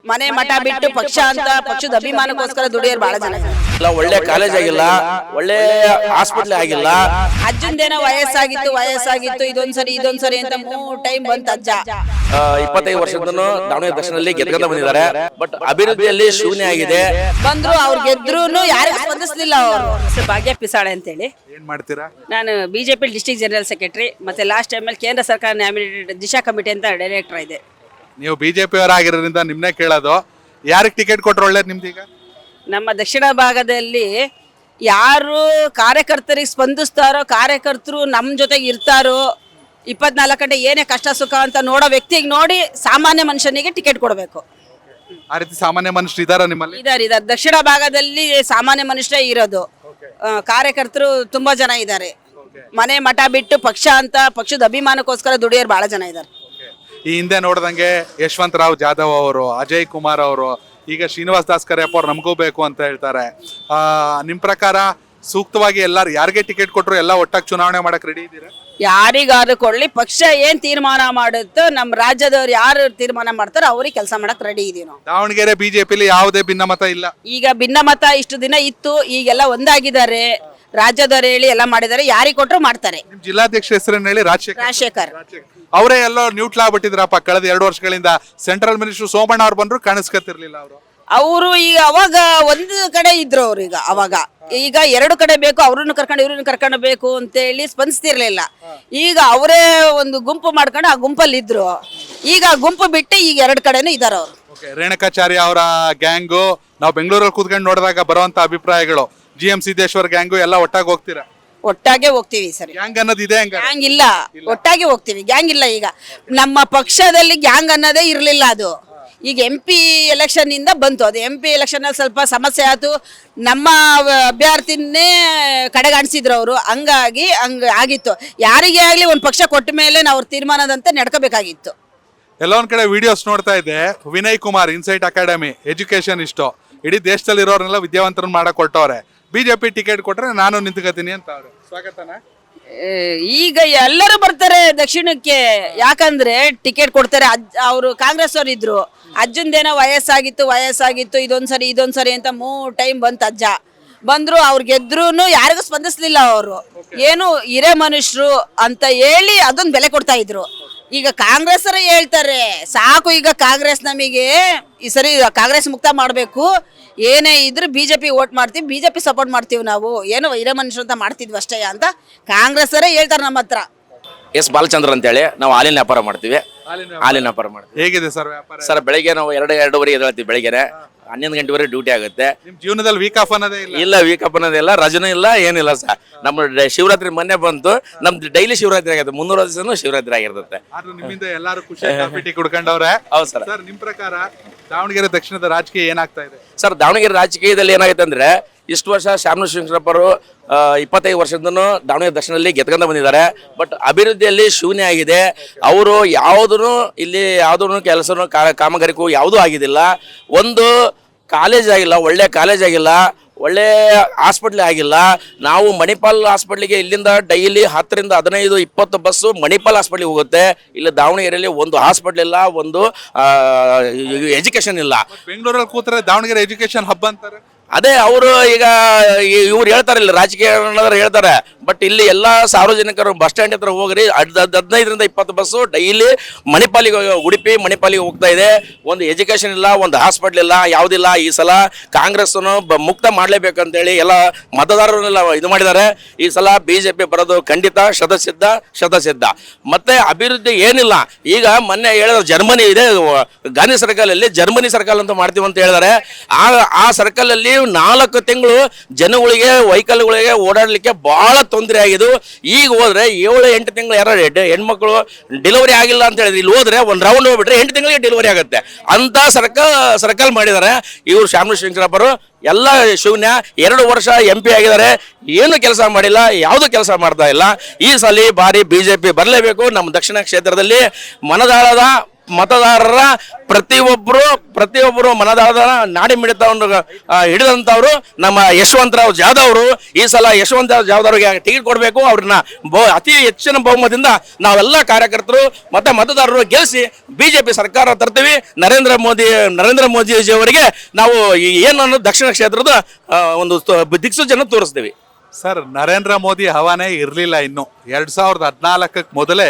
ಮನೆ ಮಠ ಬಿಟ್ಟು ಪಕ್ಷ ಅಂತ ಪಕ್ಷದ ಅಭಿಮಾನಕ್ಕೋಸ್ಕರ ದುಡಿಯೋರು ಬಹಳ ಜನ ಇದ್ದಾರೆ. ಒಳ್ಳೆ ಕಾಲೇಜ್ ಆಗಿಲ್ಲ, ಒಳ್ಳೆ ಹಾಸ್ಪಿಟಲ್ ಆಗಿಲ್ಲ. ಅಜ್ಜಂದೇನೋ ವಯಸ್ಸಾಗಿತ್ತು ಇದೊಂದ್ಸರಿ ಅಂತ 3 ಟೈಮ್ ಬಂತ ಅಜ್ಜ. 25 ವರ್ಷದಿಂದನೂ ದಾವಣಗೆರೆ ದಕ್ಷಿಣದಲ್ಲಿ ಗೆದ್ಕೊಂಡ ಬಂದಿದ್ದಾರೆ. ಬಟ್ ಅಭಿವೃದ್ಧಿಯಲ್ಲಿ ಶೂನ್ಯ ಆಗಿದೆ. ಬಂದ್ರು ಅವ್ರು ಗೆದ್ರೂ ಯಾರಿಗೂ ಸ್ಪಂದಿಸ್ಲಿಲ್ಲ. ಅವರು ಭಾಗ್ಯ ಪಿಸಾಳೆ ಅಂತೇಳಿ ಏನ್ ಮಾಡ್ತೀರಾ? ನಾನು ಬಿಜೆಪಿ ಡಿಸ್ಟ್ರಿಕ್ಟ್ ಜನರಲ್ ಸೆಕ್ರೆಟರಿ ಮತ್ತೆ ಲಾಸ್ಟ್ ಟೈಮ್ ಅಲ್ಲಿ ಕೇಂದ್ರ ಸರ್ಕಾರ ನಾಮಿನೇಟೆಡ್ ದಿಶಾ ಕಮಿಟಿ ಅಂತ ಡೈರೆಕ್ಟರ್ ಇದೆ. ನೀವು ಬಿಜೆಪಿ ಅವರಾಗಿರೋದ್ರಿಂದ ನಿಮ್ನೆ ಕೇಳೋದು, ಯಾರಿಗೆ ಟಿಕೆಟ್ ಕೊಟ್ರೆ ಒಳ್ಳೇದು ನಿಮ್ದೀಗ? ನಮ್ಮ ದಕ್ಷಿಣ ಭಾಗದಲ್ಲಿ ಯಾರು ಕಾರ್ಯಕರ್ತರಿಗೆ ಸ್ಪಂದಿಸ್ತಾರೋ, ಕಾರ್ಯಕರ್ತರು ನಮ್ಮ ಜೊತೆಗೆ ಇರ್ತಾರೋ, 24 ಗಂಟೆ ಏನೇ ಕಷ್ಟ ಸುಖ ಅಂತ ನೋಡೋ ವ್ಯಕ್ತಿಗೆ ನೋಡಿ ಸಾಮಾನ್ಯ ಮನುಷ್ಯನಿಗೆ ಟಿಕೆಟ್ ಕೊಡಬೇಕು. ಆ ರೀತಿ ಸಾಮಾನ್ಯ ಮನುಷ್ಯರು ಇದಾರ ನಿಮ್ಮಲ್ಲಿ? ಇದಾರೆ. ದಕ್ಷಿಣ ಭಾಗದಲ್ಲಿ ಸಾಮಾನ್ಯ ಮನುಷ್ಯರೇ ಇರೋದು. ಕಾರ್ಯಕರ್ತರು ತುಂಬಾ ಜನ ಇದ್ದಾರೆ. ಮನೆ ಮಠ ಬಿಟ್ಟು ಪಕ್ಷ ಅಂತ ಪಕ್ಷದ ಅಭಿಮಾನಕ್ಕೋಸ್ಕರ ದುಡಿಯೋರು ಬಹಳ ಜನ ಇದ್ದಾರೆ. ಈ ಹಿಂದೆ ನೋಡ್ದಂಗೆ ಯಶವಂತರಾವ್ ಜಾಧವ್ ಅವರು, ಅಜಯ್ ಕುಮಾರ್ ಅವರು, ಈಗ ಶ್ರೀನಿವಾಸ್ ದಾಸ್ ಕರಿಯಪ್ಪ ಅವ್ರು ನಮಗೂ ಬೇಕು ಅಂತ ಹೇಳ್ತಾರೆ. ನಿಮ್ ಪ್ರಕಾರ ಸೂಕ್ತವಾಗಿ ಎಲ್ಲಾರು ಯಾರಿಗೆ ಟಿಕೆಟ್ ಕೊಟ್ಟರು ಎಲ್ಲ ಒಟ್ಟಾಗಿ ಚುನಾವಣೆ ಮಾಡಕ್ ರೆಡಿ ಇದ್ದೀರಾ? ಯಾರಿಗಾದ್ರೂ ಕೊಡ್ಲಿ, ಪಕ್ಷ ಏನ್ ತೀರ್ಮಾನ ಮಾಡುತ್ತೋ, ನಮ್ಮ ರಾಜ್ಯದವ್ರು ಯಾರು ತೀರ್ಮಾನ ಮಾಡ್ತಾರೋ ಅವ್ರಿಗೆ ಕೆಲಸ ಮಾಡಕ್ ರೆಡಿ ಇದೀವಿ ನಾವು. ದಾವಣಗೆರೆ ಬಿಜೆಪಿಲಿ ಯಾವುದೇ ಭಿನ್ನಮತ ಇಲ್ಲ. ಈಗ ಭಿನ್ನಮತ ಇಷ್ಟು ದಿನ ಇತ್ತು, ಈಗೆಲ್ಲ ಒಂದಾಗಿದ್ದಾರೆ. ರಾಜ್ಯದವ್ರು ಹೇಳಿ ಎಲ್ಲ ಮಾಡಿದ್ದಾರೆ, ಯಾರಿಗೆ ಕೊಟ್ಟರು ಮಾಡ್ತಾರೆ. ನಿಮ್ ಜಿಲ್ಲಾಧ್ಯಕ್ಷ ಹೆಸರನ್ನ ಹೇಳಿ? ರಾಜಶೇಖರ್. ಅವರೇ ಎಲ್ಲೋ ನ್ಯೂಟ್ಲ್ ಆಗ್ಬಿಟ್ಟಿದ್ರಪ್ಪ ಕಳೆದ 2 ವರ್ಷಗಳಿಂದ. ಸೆಂಟ್ರಲ್ ಮಿನಿಸ್ಟರ್ ಸೋಮಣ್ಣ ಅವ್ರು ಬಂದ್ರು ಕಾಣಿಸ್ಕೊತಿರ್ಲಿಲ್ಲ ಅವರು. ಈಗ ಅವಾಗ ಒಂದು ಕಡೆ ಇದ್ರು ಅವ್ರು. ಈಗ 2 ಕಡೆ ಬೇಕು, ಅವ್ರನ್ನ ಕರ್ಕೊಂಡು ಇವ್ರನ್ನ ಕರ್ಕೊಂಡು ಬೇಕು ಅಂತೇಳಿ ಸ್ಪಂದಿಸ್ತಿರ್ಲಿಲ್ಲ. ಈಗ ಅವರೇ ಒಂದು ಗುಂಪು ಮಾಡ್ಕೊಂಡು ಆ ಗುಂಪಲ್ಲಿ ಇದ್ರು. ಈಗ ಗುಂಪು ಬಿಟ್ಟು ಈಗ 2 ಕಡೆನೂ ಇದಾರ ಅವ್ರು. ರೇಣುಕಾಚಾರ್ಯ ಅವರ ಗ್ಯಾಂಗು ನಾವು ಬೆಂಗಳೂರಲ್ಲಿ ಕೂತ್ಕೊಂಡು ನೋಡಿದಾಗ ಬರುವಂತ ಅಭಿಪ್ರಾಯಗಳು, GM ಸಿದ್ದೇಶ್ವರ್ ಗ್ಯಾಂಗು ಎಲ್ಲ ಒಟ್ಟಾಗಿ ಹೋಗ್ತೀರಾ? ಒಟ್ಟಾಗೆ ಹೋಗ್ತೀವಿ ಸರ್. ಗ್ಯಾಂಗ್ ಅನ್ನೋದು ಇದೆ? ಗ್ಯಾಂಗ್ ಇಲ್ಲ, ಒಟ್ಟಾಗಿ ಹೋಗ್ತೀವಿ. ಗ್ಯಾಂಗ್ ಇಲ್ಲ. ಈಗ ನಮ್ಮ ಪಕ್ಷದಲ್ಲಿ ಗ್ಯಾಂಗ್ ಅನ್ನೋದೇ ಇರ್ಲಿಲ್ಲ. ಅದು ಈಗ MP ಎಲೆಕ್ಷನ್ ಇಂದ ಬಂತು. ಅದು MP ಎಲೆಕ್ಷನ್ ಅಲ್ಲಿ ಸ್ವಲ್ಪ ಸಮಸ್ಯೆ ಆಯ್ತು. ನಮ್ಮ ಅಭ್ಯರ್ಥಿನೇ ಕಡೆಗಣಿಸಿದ್ರು ಅವರು. ಹಂಗಾಗಿ ಆಗಿತ್ತು. ಯಾರಿಗೇ ಆಗ್ಲಿ ಒಂದು ಪಕ್ಷ ಕೊಟ್ಟ ಮೇಲೆ ನಾವು ತೀರ್ಮಾನದಂತೆ ನಡ್ಕೋಬೇಕಾಗಿತ್ತು. ಎಲ್ಲ ಒಂದ್ ಕಡೆ ವಿಡಿಯೋಸ್ ನೋಡ್ತಾ ಇದ್ದೆ. Vinay Kumar insight academy education ಇಷ್ಟು ಇಡೀ ದೇಶದಲ್ಲಿ ಇರೋರ್ನೆಲ್ಲ ವಿದ್ಯಾವಂತರನ್ನ ಮಾಡಕ್ ಕೊಟ್ಟವ್ರೆ. ಬಿಜೆಪಿ ಟಿಕೆಟ್ ಕೊಟ್ರೆ ನಾನು ನಿಂತ್ಕೋತೀನಿ ಅಂತ ಅವ್ರು. ಸ್ವಾಗತನ? ಈಗ ಎಲ್ಲರೂ ಬರ್ತಾರೆ ದಕ್ಷಿಣಕ್ಕೆ. ಯಾಕಂದ್ರೆ ಟಿಕೆಟ್ ಕೊಡ್ತಾರೆ. ಅವರು ಕಾಂಗ್ರೆಸ್ ಅವ್ರು ಇದ್ರು. ಅಜ್ಜಂದೇನೋ ವಯಸ್ಸಾಗಿತ್ತು ಇದೊಂದ್ಸರಿ ಅಂತ 3 ಟೈಮ್ ಬಂತ ಅಜ್ಜ. ಬಂದ್ರು ಅವ್ರು ಗೆದ್ರೂ ಯಾರಿಗೂ ಸ್ಪಂದಿಸ್ಲಿಲ್ಲ. ಅವರು ಏನು ಹಿರೇ ಮನುಷ್ಯರು ಅಂತ ಹೇಳಿ ಅದೊಂದು ಬೆಲೆ ಕೊಡ್ತಾ ಇದ್ರು. ಈಗ ಕಾಂಗ್ರೆಸ್ ಹೇಳ್ತಾರೆ ಸಾಕು, ಈಗ ಕಾಂಗ್ರೆಸ್ ನಮಗೆ ಈ ಸರಿ ಕಾಂಗ್ರೆಸ್ ಮುಕ್ತ ಮಾಡಬೇಕು, ಏನೇ ಇದ್ರು ಬಿಜೆಪಿ ವೋಟ್ ಮಾಡ್ತೀವಿ, ಬಿಜೆಪಿ ಸಪೋರ್ಟ್ ಮಾಡ್ತೀವಿ, ನಾವು ಏನೋ ಹಿರೇ ಮನುಷ್ಯರು ಅಂತ ಮಾಡ್ತಿದ್ವಿ ಅಷ್ಟೇ ಅಂತ ಕಾಂಗ್ರೆಸ್ ಹೇಳ್ತಾರೆ ನಮ್ಮ ಹತ್ರ. ಎಸ್ ಬಾಲಚಂದ್ರ ಅಂತೇಳಿ ನಾವು ಹಾಲಿನ ವ್ಯಾಪಾರ ಮಾಡ್ತೀವಿ. ಹೇಗಿದೆ ಸರ್ ವ್ಯಾಪಾರ? ಸರ್ ಬೆಳಗ್ಗೆ ನಾವು 2:30 ಎದ್ದೇಳ್ತೀವಿ. ಬೆಳಗ್ಗೆ 11 ಗಂಟೆವರೆಗೆ ಡ್ಯೂಟಿ ಆಗುತ್ತೆ. ನಿಮ್ ಜೀವನದಲ್ಲಿ ವೀಕ್ ಆಫ್ ಅನ್ನೋದೇ ಇಲ್ಲ? ಇಲ್ಲ, ವೀಕ್ ಅಪ್ ಅನ್ನೋದಿಲ್ಲ, ರಜನೂ ಇಲ್ಲ, ಏನಿಲ್ಲ ಸರ್. ನಮ್ಮ ಶಿವರಾತ್ರಿ ಮೊನ್ನೆ ಬಂತು. ನಮ್ದು ಡೈಲಿ ಶಿವರಾತ್ರಿ ಆಗುತ್ತೆ. 300 ದಿವಸನೂ ಶಿವರಾತ್ರಿ ಆಗಿರುತ್ತೆ. ನಿಮ್ಮಿಂದ ಎಲ್ಲರೂ ಖುಷಿ ಕಾಫಿ ಟೀ ಕುಡ್ಕೊಂಡವ್ರೆ. ಹೌದು ಸರ್. ಸರ್ ನಿಮ್ ಪ್ರಕಾರ ದಾವಣಗೆರೆ ದಕ್ಷಿಣದ ರಾಜಕೀಯ ಏನಾಗ್ತಾ ಇದೆ? ಸರ್ ದಾವಣಗೆರೆ ರಾಜಕೀಯದಲ್ಲಿ ಏನಾಗುತ್ತೆ ಅಂದ್ರೆ, ಇಷ್ಟು ವರ್ಷ ಶ್ರೀನಿವಾಸರು 25 ವರ್ಷದಿಂದನೂ ದಾವಣಗೆರೆ ದಕ್ಷಿಣದಲ್ಲಿ ಗೆದ್ಕೊಂಡ ಬಂದಿದ್ದಾರೆ. ಬಟ್ ಅಭಿವೃದ್ಧಿಯಲ್ಲಿ ಶೂನ್ಯ ಆಗಿದೆ. ಅವರು ಯಾವುದೂ ಕೆಲಸನೂ ಕಾಮಗಾರಿಗೂ ಯಾವುದೂ ಆಗಿದ್ದಿಲ್ಲ. ಒಂದು ಕಾಲೇಜ್ ಆಗಿಲ್ಲ, ಒಳ್ಳೆ ಕಾಲೇಜ್ ಆಗಿಲ್ಲ, ಒಳ್ಳೆ ಹಾಸ್ಪಿಟ್ಲ್ ಆಗಿಲ್ಲ. ನಾವು ಮಣಿಪಾಲ್ ಹಾಸ್ಪಿಟ್ಲಿಗೆ ಇಲ್ಲಿಂದ ಡೈಲಿ 10 ರಿಂದ 15, 20 ಬಸ್ಸು ಮಣಿಪಾಲ್ ಹಾಸ್ಪಿಟ್ಲಿಗೆ ಹೋಗುತ್ತೆ. ಇಲ್ಲಿ ದಾವಣಗೆರೆಯಲ್ಲಿ ಒಂದು ಹಾಸ್ಪಿಟ್ಲ್ ಇಲ್ಲ, ಒಂದು ಎಜುಕೇಶನ್ ಇಲ್ಲ. ಬೆಂಗಳೂರಲ್ಲಿ ಕೂತ್ರೆ ದಾವಣಗೆರೆ ಎಜುಕೇಶನ್ ಹಬ್ ಅಂತಾರೆ. ಅದೇ ಅವರು ಈಗ ಇವ್ರು ಹೇಳ್ತಾರೆ, ಇಲ್ಲಿ ರಾಜಕೀಯ ಹೇಳ್ತಾರೆ. ಬಟ್ ಇಲ್ಲಿ ಎಲ್ಲ ಸಾರ್ವಜನಿಕರು ಬಸ್ ಸ್ಟ್ಯಾಂಡ್ ಹತ್ರ ಹೋಗ್ರಿ, 15 ರಿಂದ 20 ಬಸ್ಸು ಡೈಲಿ ಮಣಿಪಾಲಿಗೆ, ಉಡುಪಿ ಮಣಿಪಾಲಿಗೆ ಹೋಗ್ತಾ ಇದೆ. ಒಂದು ಎಜುಕೇಶನ್ ಇಲ್ಲ, ಒಂದು ಹಾಸ್ಪಿಟ್ಲ್ ಇಲ್ಲ, ಯಾವುದಿಲ್ಲ. ಈ ಸಲ ಕಾಂಗ್ರೆಸ್ ಮುಕ್ತ ಮಾಡಲೇಬೇಕಂತೇಳಿ ಎಲ್ಲ ಮತದಾರರನ್ನೆಲ್ಲ ಇದು ಮಾಡಿದ್ದಾರೆ. ಈ ಸಲ ಬಿಜೆಪಿ ಬರೋದು ಖಂಡಿತ ಶತಸಿದ್ಧ. ಮತ್ತೆ ಅಭಿವೃದ್ಧಿ ಏನಿಲ್ಲ. ಈಗ ಮೊನ್ನೆ ಹೇಳಿದ ಜರ್ಮನಿ ಇದೆ, ಗಾಂಧಿ ಸರ್ಕಲ್ ಅಲ್ಲಿ ಜರ್ಮನಿ ಸರ್ಕಲ್ ಅಂತ ಮಾಡ್ತೀವಿ ಅಂತ ಹೇಳಿದ್ದಾರೆ. ಆ ಸರ್ಕಲ್ ಅಲ್ಲಿ 4 ತಿಂಗಳು ಜನಗಳಿಗೆ, ವೆಹಿಕಲ್ಗಳಿಗೆ ಓಡಾಡ್ಲಿಕ್ಕೆ ಬಹಳ ತೊಂದರೆ ಆಗಿದ್ದು. ಈಗ ಹೋದ್ರೆ 7-8 ತಿಂಗಳು ಯಾರು ಹೆಣ್ಮಕ್ಳು ಡೆಲಿವರಿ ಆಗಿಲ್ಲ ಅಂತ ಹೇಳಿದ್ರೆ, ಇಲ್ಲಿ ಹೋದ್ರೆ ಒಂದು ರೌಂಡ್ ಹೋಗ್ಬಿಟ್ರೆ 8 ತಿಂಗಳಿಗೆ ಡೆಲಿವರಿ ಆಗುತ್ತೆ ಅಂತ ಸರ್ಕಲ್ ಮಾಡಿದ್ದಾರೆ ಇವ್ರು ಶ್ರೀನಿವಾಸರು. ಎಲ್ಲ ಶೂನ್ಯ. 2 ವರ್ಷ MP ಆಗಿದ್ದಾರೆ, ಏನು ಕೆಲಸ ಮಾಡಿಲ್ಲ, ಯಾವುದು ಕೆಲಸ ಮಾಡ್ತಾ ಇಲ್ಲ. ಈ ಸಲ ಬಾರಿ ಬಿಜೆಪಿ ಬರಲೇಬೇಕು. ನಮ್ಮ ದಕ್ಷಿಣ ಕ್ಷೇತ್ರದಲ್ಲಿ ಮನದಾಳದ ಮತದಾರರ ಪ್ರತಿಯೊಬ್ಬರು ಮನದಾದ ನಾಡಿ ಮಿಡಿತವನ್ನು ಹಿಡಿದಂತವ್ರು ನಮ್ಮ ಯಶವಂತರಾವ್ ಜಾಧವ್ ಅವರು. ಈ ಸಲ ಯಶವಂತರಾವ್ ಜಾಧವ್ ಅವರಿಗೆ ಟಿಕೆಟ್ ಕೊಡಬೇಕು. ಅವ್ರನ್ನ ಅತಿ ಹೆಚ್ಚಿನ ಬಹುಮತದಿಂದ ನಾವೆಲ್ಲ ಕಾರ್ಯಕರ್ತರು ಮತ್ತೆ ಮತದಾರರು ಗೆಲ್ಲಿಸಿ ಬಿಜೆಪಿ ಸರ್ಕಾರ ತರ್ತೀವಿ. ನರೇಂದ್ರ ಮೋದಿಜಿ ಅವರಿಗೆ ನಾವು ಏನು ದಕ್ಷಿಣ ಕ್ಷೇತ್ರದ ಒಂದು ದಿಕ್ಸೂಚನೆ ತೋರಿಸ್ತೀವಿ. ಸರ್, ನರೇಂದ್ರ ಮೋದಿ ಹವಾನೇ ಇರಲಿಲ್ಲ. ಇನ್ನು 2014 ಮೊದಲೇ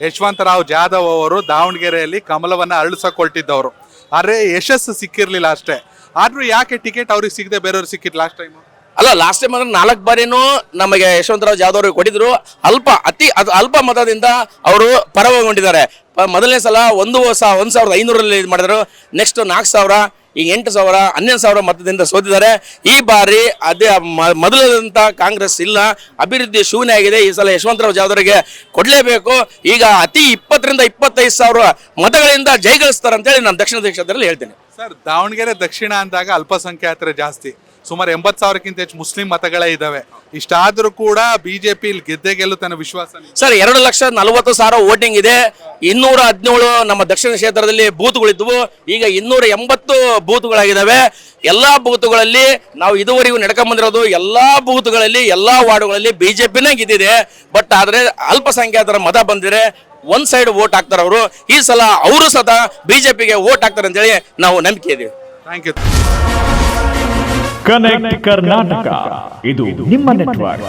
ಯಶವಂತರಾವ್ ಜಾಧವ್ ಅವರು ದಾವಣಗೆರೆಯಲ್ಲಿ ಕಮಲವನ್ನ ಅರಳಿಸಕೊಳ್ತಿದ್ದವರು. ಆದ್ರೆ ಯಶಸ್ಸು ಸಿಕ್ಕಿರ್ಲಿಲ್ಲ ಅಷ್ಟೇ. ಆದ್ರೂ ಯಾಕೆ ಟಿಕೆಟ್ ಅವ್ರಿಗೆ ಸಿಗದೆ ಬೇರೆಯವ್ರಿಗೆ ಸಿಕ್ಕಿತ್ತು ಲಾಸ್ಟ್ ಟೈಮ್? ಅಲ್ಲ, ಲಾಸ್ಟ್ ಟೈಮ್ ಅಂದ್ರೆ 4 ಬಾರಿನೂ ನಮಗೆ ಯಶವಂತರಾವ್ ಜಾಧವ್ ಅವ್ರಿಗೆ ಕೊಟ್ಟಿದ್ರು. ಅಲ್ಪ ಮತದಿಂದ ಅವರು ಪರವಾಗಿಕೊಂಡಿದ್ದಾರೆ. ಮೊದಲನೇ ಸಲ 1,500 ಇದು ಮಾಡಿದ್ರು. ನೆಕ್ಸ್ಟ್ 4,000, ಈಗ 8,000, 11,000 ಮತದಿಂದ ಸೋತಿದ್ದಾರೆ. ಈ ಬಾರಿ ಅದೇ ಮೊದಲದಂತ ಕಾಂಗ್ರೆಸ್ ಇಲ್ಲ, ಅಭಿವೃದ್ಧಿ ಶೂನ್ಯ ಆಗಿದೆ. ಈ ಸಲ ಯಶವಂತರಾವ್ ಜಾಧವ್ರಿಗೆ ಕೊಡಲೇಬೇಕು. ಈಗ ಅತಿ 20,000 ರಿಂದ 25,000 ಮತಗಳಿಂದ ಜಯಗಳಿಸ್ತಾರೆ ಅಂತೇಳಿ ನಾನು ದಕ್ಷಿಣ ಕ್ಷೇತ್ರದಲ್ಲಿ ಹೇಳ್ತೇನೆ. ಸರ್, ದಾವಣಗೆರೆ ದಕ್ಷಿಣ ಅಂದಾಗ ಅಲ್ಪಸಂಖ್ಯಾತರ ಜಾಸ್ತಿ, ಸುಮಾರು 80,000ಕ್ಕಿಂತ ಹೆಚ್ಚು ಮುಸ್ಲಿಂ ಮತಗಳೇ ಇದಾವೆ. ಇಷ್ಟಾದ್ರೂ ಕೂಡ ಬಿಜೆಪಿ ಗೆದ್ದೇ ಗೆಲ್ಲುತ್ತೆ ಅನ್ನೋ ವಿಶ್ವಾಸ? ಸರ್, 2,40,000 ವೋಟಿಂಗ್ ಇದೆ. 217 ನಮ್ಮ ದಕ್ಷಿಣ ಕ್ಷೇತ್ರದಲ್ಲಿ ಬೂತ್ಗಳಿದ್ವು. ಈಗ 280 ಬೂತ್ಗಳಾಗಿದ್ದಾವೆ. ಎಲ್ಲಾ ಬೂತ್ಗಳಲ್ಲಿ ನಾವು ಇದುವರೆಗೂ ನಡ್ಕೊಂಡ್ ಬಂದಿರೋದು ಎಲ್ಲಾ ಬೂತ್ಗಳಲ್ಲಿ ಎಲ್ಲಾ ವಾರ್ಡ್ಗಳಲ್ಲಿ ಬಿಜೆಪಿನೇ ಗೆದ್ದಿದೆ. ಬಟ್ ಆದ್ರೆ ಅಲ್ಪಸಂಖ್ಯಾತರ ಮತ ಬಂದಿದ್ರೆ ಒಂದ್ ಸೈಡ್ ವೋಟ್ ಹಾಕ್ತಾರೆ ಅವರು. ಈ ಸಲ ಅವರು ಸತ ಬಿಜೆಪಿಗೆ ವೋಟ್ ಹಾಕ್ತಾರೆ ಅಂತೇಳಿ ನಾವು ನಂಬಿಕೆ ಇದೀವಿ. Thank you. ಕನೆಕ್ಟ್ ಕರ್ನಾಟಕ, ಇದು ನಿಮ್ಮ ನೆಟ್ವರ್ಕ್.